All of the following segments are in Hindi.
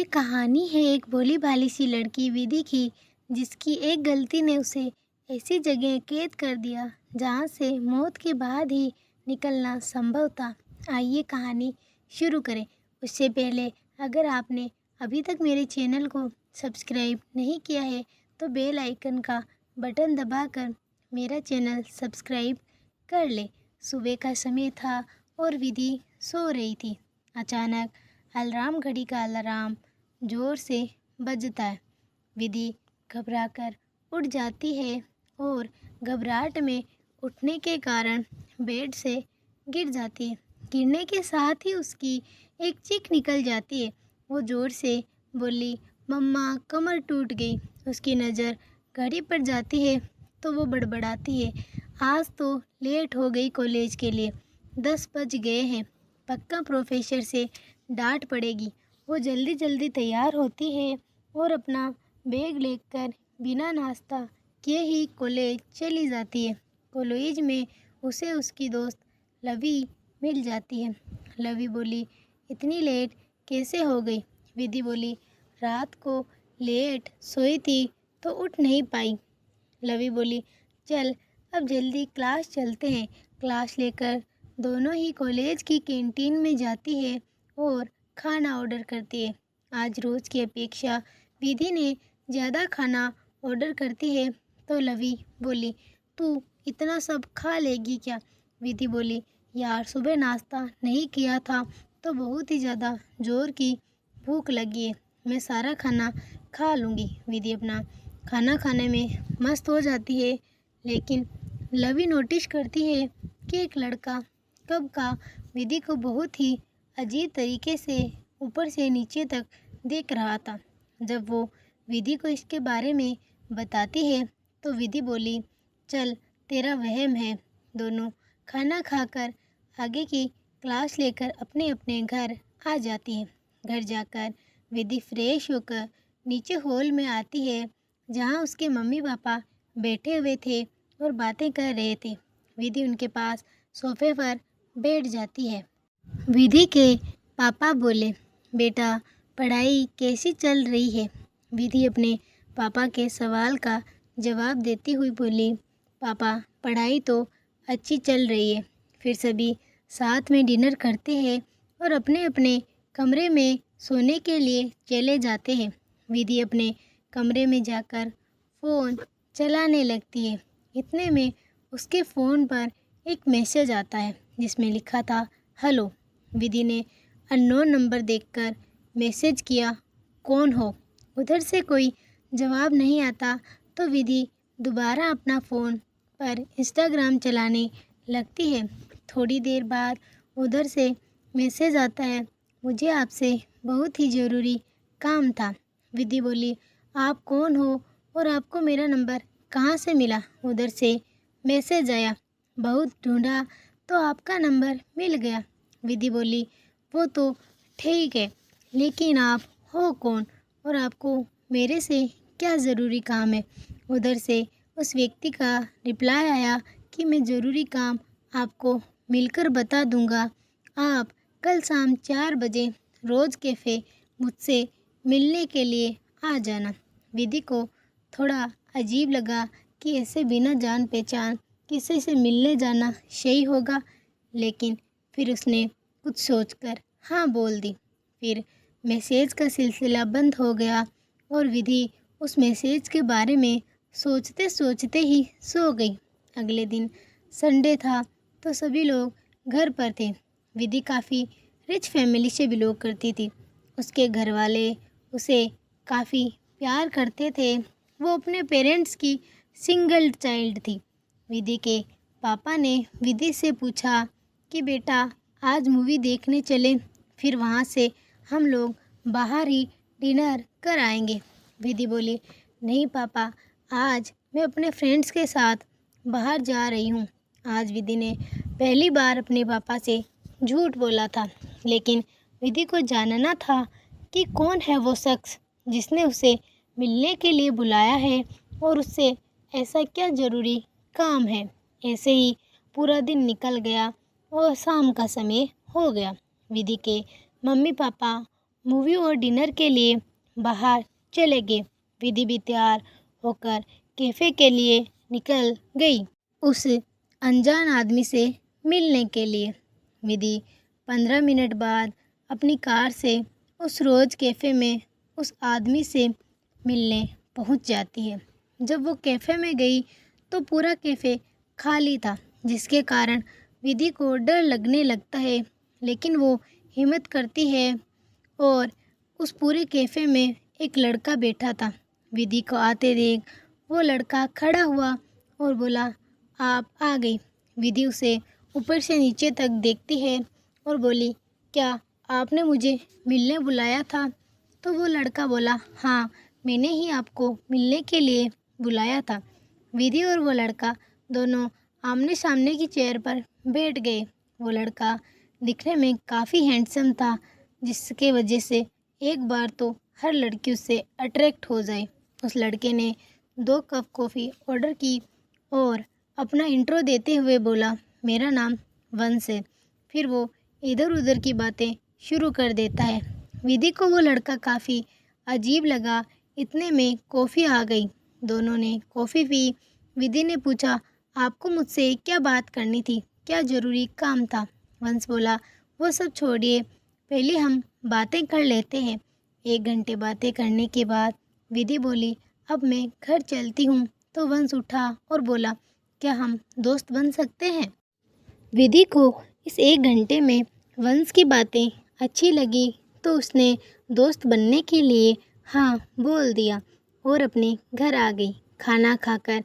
कहानी है एक भोली भाली सी लड़की विधि की, जिसकी एक गलती ने उसे ऐसी जगह कैद कर दिया जहाँ से मौत के बाद ही निकलना संभव था। आइए कहानी शुरू करें। उससे पहले अगर आपने अभी तक मेरे चैनल को सब्सक्राइब नहीं किया है तो बेल आइकन का बटन दबाकर मेरा चैनल सब्सक्राइब कर ले। सुबह का समय था और विधि सो रही थी। अचानक अलार्म घड़ी का अलार्म ज़ोर से बजता है। विधि घबराकर उठ जाती है और घबराहट में उठने के कारण बेड से गिर जाती है। गिरने के साथ ही उसकी एक चीख निकल जाती है। वो ज़ोर से बोली, मम्मा कमर टूट गई। उसकी नज़र घड़ी पर जाती है तो वो बड़बड़ाती है, आज तो लेट हो गई कॉलेज के लिए, 10 बज गए हैं, पक्का प्रोफेसर से डांट पड़ेगी। वो जल्दी जल्दी तैयार होती है और अपना बैग लेकर बिना नाश्ता किए ही कॉलेज चली जाती है। कॉलेज में उसे उसकी दोस्त लवी मिल जाती है। लवी बोली, इतनी लेट कैसे हो गई? विधि बोली, रात को लेट सोई थी तो उठ नहीं पाई। लवी बोली, चल अब जल्दी क्लास चलते हैं। क्लास लेकर दोनों ही कॉलेज की कैंटीन में जाती है और खाना ऑर्डर करती है। आज रोज़ की अपेक्षा विधि ने ज़्यादा खाना ऑर्डर करती है तो लवी बोली, तू इतना सब खा लेगी क्या? विधि बोली, यार सुबह नाश्ता नहीं किया था तो बहुत ही ज़्यादा ज़ोर की भूख लगी है, मैं सारा खाना खा लूँगी। विधि अपना खाना खाने में मस्त हो जाती है, लेकिन लवी नोटिस करती है कि एक लड़का कब का विधि को बहुत ही अजीब तरीके से ऊपर से नीचे तक देख रहा था। जब वो विधि को इसके बारे में बताती है तो विधि बोली, चल तेरा वहम है। दोनों खाना खाकर आगे की क्लास लेकर अपने अपने घर आ जाती है। घर जाकर विधि फ्रेश होकर नीचे हॉल में आती है जहाँ उसके मम्मी पापा बैठे हुए थे और बातें कर रहे थे। विधि उनके पास सोफे पर बैठ जाती है। विधि के पापा बोले, बेटा पढ़ाई कैसी चल रही है? विधि अपने पापा के सवाल का जवाब देती हुई बोली, पापा पढ़ाई तो अच्छी चल रही है। फिर सभी साथ में डिनर करते हैं और अपने अपने कमरे में सोने के लिए चले जाते हैं। विधि अपने कमरे में जाकर फ़ोन चलाने लगती है। इतने में उसके फ़ोन पर एक मैसेज आता है जिसमें लिखा था, हेलो। विधि ने अननोन नंबर देखकर मैसेज किया, कौन हो? उधर से कोई जवाब नहीं आता तो विधि दोबारा अपना फ़ोन पर इंस्टाग्राम चलाने लगती है। थोड़ी देर बाद उधर से मैसेज आता है, मुझे आपसे बहुत ही ज़रूरी काम था। विधि बोली, आप कौन हो और आपको मेरा नंबर कहाँ से मिला? उधर से मैसेज आया, बहुत ढूंढा तो आपका नंबर मिल गया। विधि बोली, वो तो ठीक है, लेकिन आप हो कौन और आपको मेरे से क्या ज़रूरी काम है? उधर से उस व्यक्ति का रिप्लाई आया कि मैं ज़रूरी काम आपको मिलकर बता दूंगा। आप कल शाम 4 बजे रोज़ कैफ़े मुझसे मिलने के लिए आ जाना। विधि को थोड़ा अजीब लगा कि ऐसे बिना जान पहचान किसी से मिलने जाना सही होगा, लेकिन फिर उसने कुछ सोचकर हाँ बोल दी। फिर मैसेज का सिलसिला बंद हो गया और विधि उस मैसेज के बारे में सोचते सोचते ही सो गई। अगले दिन संडे था तो सभी लोग घर पर थे। विधि काफ़ी रिच फैमिली से बिलोंग करती थी। उसके घर वाले उसे काफ़ी प्यार करते थे। वो अपने पेरेंट्स की सिंगल चाइल्ड थी। विधि के पापा ने विधि से पूछा कि बेटा आज मूवी देखने चलें, फिर वहाँ से हम लोग बाहर ही डिनर कर आएंगे। विधि बोली, नहीं पापा, आज मैं अपने फ्रेंड्स के साथ बाहर जा रही हूँ। आज विधि ने पहली बार अपने पापा से झूठ बोला था, लेकिन विधि को जानना था कि कौन है वो शख्स जिसने उसे मिलने के लिए बुलाया है और उससे ऐसा क्या ज़रूरी काम है। ऐसे ही पूरा दिन निकल गया और शाम का समय हो गया। विधि के मम्मी पापा मूवी और डिनर के लिए बाहर चले गए। विधि भी तैयार होकर कैफ़े के लिए निकल गई, उस अनजान आदमी से मिलने के लिए। विधि 15 मिनट बाद अपनी कार से उस रोज़ कैफ़े में उस आदमी से मिलने पहुंच जाती है। जब वो कैफ़े में गई तो पूरा कैफ़े खाली था, जिसके कारण विधि को डर लगने लगता है, लेकिन वो हिम्मत करती है और उस पूरे कैफ़े में एक लड़का बैठा था। विधि को आते देख वो लड़का खड़ा हुआ और बोला, आप आ गई। विधि उसे ऊपर से नीचे तक देखती है और बोली, क्या आपने मुझे मिलने बुलाया था? तो वो लड़का बोला, हाँ, मैंने ही आपको मिलने के लिए बुलाया था। विधि और वो लड़का दोनों आमने सामने की चेयर पर बैठ गए। वो लड़का दिखने में काफ़ी हैंडसम था, जिसके वजह से एक बार तो हर लड़की उससे अट्रैक्ट हो जाए। उस लड़के ने 2 कप कॉफ़ी ऑर्डर की और अपना इंट्रो देते हुए बोला, मेरा नाम वंश है। फिर वो इधर उधर की बातें शुरू कर देता है। विधि को वो लड़का काफ़ी अजीब लगा। इतने में कॉफ़ी आ गई। दोनों ने कॉफ़ी पी। विधि ने पूछा, आपको मुझसे क्या बात करनी थी? क्या ज़रूरी काम था? वंश बोला, वो सब छोड़िए, पहले हम बातें कर लेते हैं। 1 घंटे बातें करने के बाद विधि बोली, अब मैं घर चलती हूँ। तो वंश उठा और बोला, क्या हम दोस्त बन सकते हैं? विधि को इस 1 घंटे में वंश की बातें अच्छी लगी तो उसने दोस्त बनने के लिए हाँ बोल दिया और अपने घर आ गई। खाना खाकर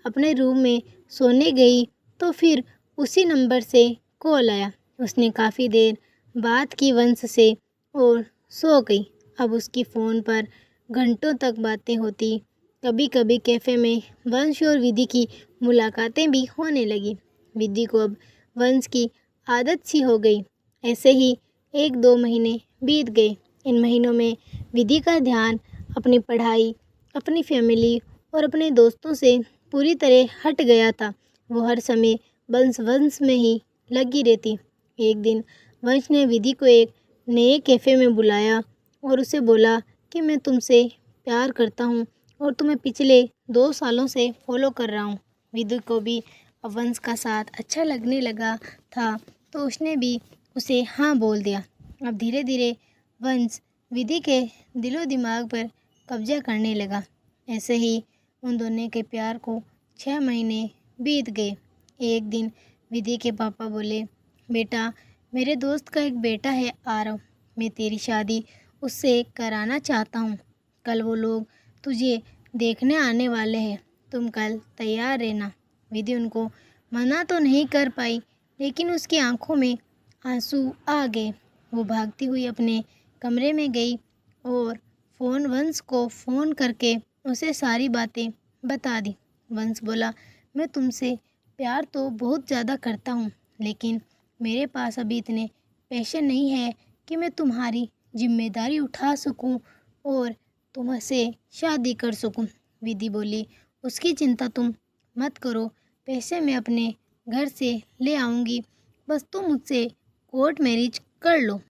अपने रूम में सोने गई तो फिर उसी नंबर से कॉल आया। उसने काफ़ी देर बात की वंश से और सो गई। अब उसकी फ़ोन पर घंटों तक बातें होती। कभी कभी कैफ़े में वंश और विधि की मुलाकातें भी होने लगी। विधि को अब वंश की आदत सी हो गई। ऐसे ही 1-2 महीने बीत गए। इन महीनों में विधि का ध्यान अपनी पढ़ाई, अपनी फैमिली और अपने दोस्तों से पूरी तरह हट गया था। वो हर समय वंश में ही लगी रहती। एक दिन वंश ने विधि को एक नए कैफ़े में बुलाया और उसे बोला कि मैं तुमसे प्यार करता हूँ और तुम्हें पिछले 2 सालों से फॉलो कर रहा हूँ। विधि को भी अब वंश का साथ अच्छा लगने लगा था तो उसने भी उसे हाँ बोल दिया। अब धीरे धीरे वंश विधि के दिलो दिमाग पर कब्जा करने लगा। ऐसे ही उन दोनों के प्यार को 6 महीने बीत गए। एक दिन विधि के पापा बोले, बेटा, मेरे दोस्त का एक बेटा है आरव, मैं तेरी शादी उससे कराना चाहता हूँ। कल वो लोग तुझे देखने आने वाले हैं, तुम कल तैयार रहना। विधि उनको मना तो नहीं कर पाई, लेकिन उसकी आंखों में आंसू आ गए। वो भागती हुई अपने कमरे में गई और वंश को फ़ोन करके उसे सारी बातें बता दी। वंश बोला, मैं तुमसे प्यार तो बहुत ज़्यादा करता हूँ, लेकिन मेरे पास अभी इतने पैसे नहीं है कि मैं तुम्हारी जिम्मेदारी उठा सकूं और तुमसे शादी कर सकूं। विधि बोली, उसकी चिंता तुम मत करो, पैसे मैं अपने घर से ले आऊँगी, बस तुम मुझसे कोर्ट मैरिज कर लो।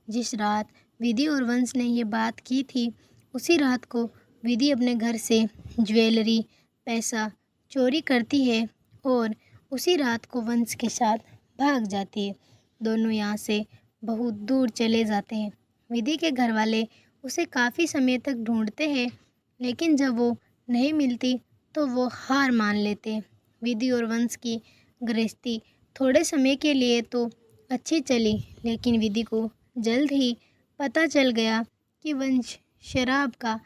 जिस रात विधि और वंश ने ये बात की थी, उसी रात को विधि अपने घर से ज्वेलरी, पैसा चोरी करती है और उसी रात को वंश के साथ भाग जाती है। दोनों यहाँ से बहुत दूर चले जाते हैं। विधि के घर वाले उसे काफ़ी समय तक ढूंढते हैं, लेकिन जब वो नहीं मिलती तो वो हार मान लेते हैं। विधि और वंश की गृहस्थी थोड़े समय के लिए तो अच्छी चली, लेकिन विधि को जल्द ही पता चल गया कि वंश शराब का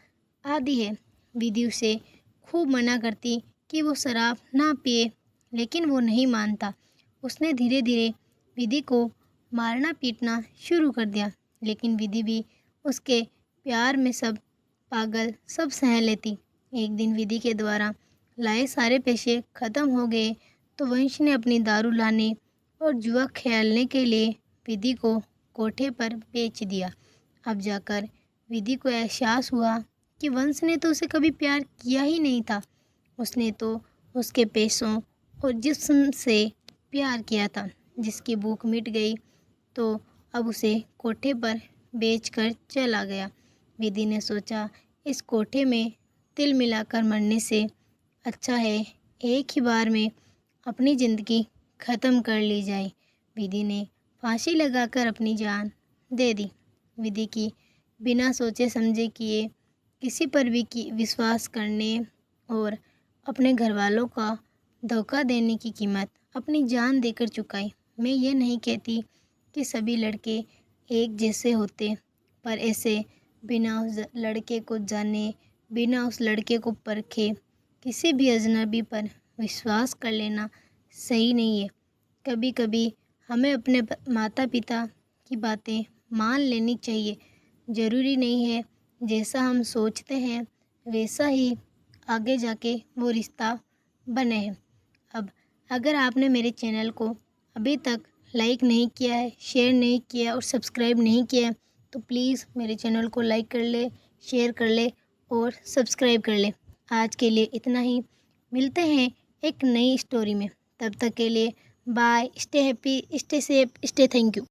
आदी है। विधि उसे खूब मना करती कि वो शराब ना पिए, लेकिन वो नहीं मानता। उसने धीरे धीरे विधि को मारना पीटना शुरू कर दिया, लेकिन विधि भी उसके प्यार में सब पागल सब सह लेती। एक दिन विधि के द्वारा लाए सारे पैसे ख़त्म हो गए तो वंश ने अपनी दारू लाने और जुआ खेलने के लिए विधि को कोठे पर बेच दिया। अब जाकर विधि को एहसास हुआ कि वंश ने तो उसे कभी प्यार किया ही नहीं था। उसने तो उसके पैसों और जिस्म से प्यार किया था। जिसकी भूख मिट गई तो अब उसे कोठे पर बेचकर चला गया। विधि ने सोचा, इस कोठे में तिल मिलाकर मरने से अच्छा है एक ही बार में अपनी ज़िंदगी ख़त्म कर ली जाए। विधि ने फांसी लगाकर अपनी जान दे दी। विधि की बिना सोचे समझे किए किसी पर भी विश्वास करने और अपने घर वालों का धोखा देने की कीमत अपनी जान देकर चुकाई। मैं ये नहीं कहती कि सभी लड़के एक जैसे होते, पर ऐसे बिना उस लड़के को जाने, बिना उस लड़के को परखे किसी भी अजनबी पर विश्वास कर लेना सही नहीं है। कभी कभी हमें अपने माता पिता की बातें मान लेनी चाहिए। ज़रूरी नहीं है जैसा हम सोचते हैं वैसा ही आगे जाके वो रिश्ता बने हैं। अब अगर आपने मेरे चैनल को अभी तक लाइक नहीं किया है, शेयर नहीं किया और सब्सक्राइब नहीं किया है, तो प्लीज़ मेरे चैनल को लाइक कर ले, शेयर कर ले और सब्सक्राइब कर ले। आज के लिए इतना ही। मिलते हैं एक नई स्टोरी में। तब तक के लिए bye. Stay happy, stay safe, stay thank you.